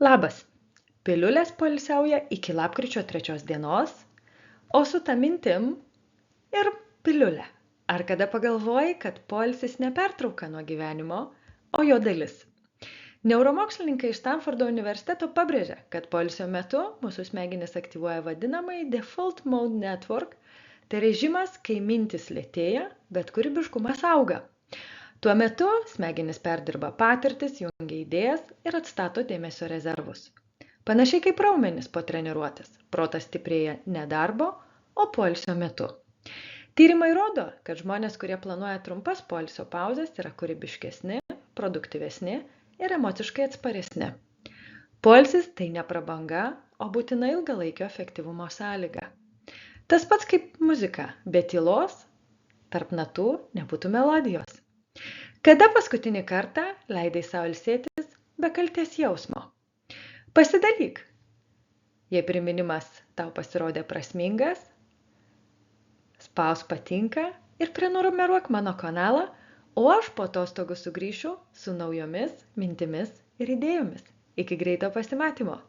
Labas. Piliulės poilsiauja iki lapkričio 3 dienos, o su ta mintim ir piliulė. Ar kada pagalvojai, kad poilsis ne pertrauka nuo gyvenimo, o jo dalis? Neuromokslininkai iš Stanfordo universiteto pabrėžia, kad poilsio metu mūsų smegenys aktyvuoja vadinamąjį default mode network, tai režimas, kai mintys lėtėja, bet kūrybiškumas auga. Tuo metu smegenys perdirba patirtis, jungia idėjas ir atstato dėmesio rezervus. Panašiai kaip raumenys po treniruotės, protas stiprėja ne darbo, o poilsio metu. Tyrimai rodo, kad žmonės, kurie planuoja trumpas poilsio pauzes, yra kūrybiškesni, produktyvesni ir emociškai atsparesni. Poilsis tai ne prabanga, o būtina ilgalaikio efektyvumo sąlyga. Tas pats kaip muzika, be tylos, tarp natų nebūtų melodijos. Kada paskutinį kartą leidai sau ilsėtis be kaltės jausmo? Pasidalyk, jei priminimas tau pasirodė prasmingas, spausk patinka ir prenumeruok mano kanalą, o aš po atostogų sugrįšiu su naujomis mintimis ir idėjomis. Iki greito pasimatymo.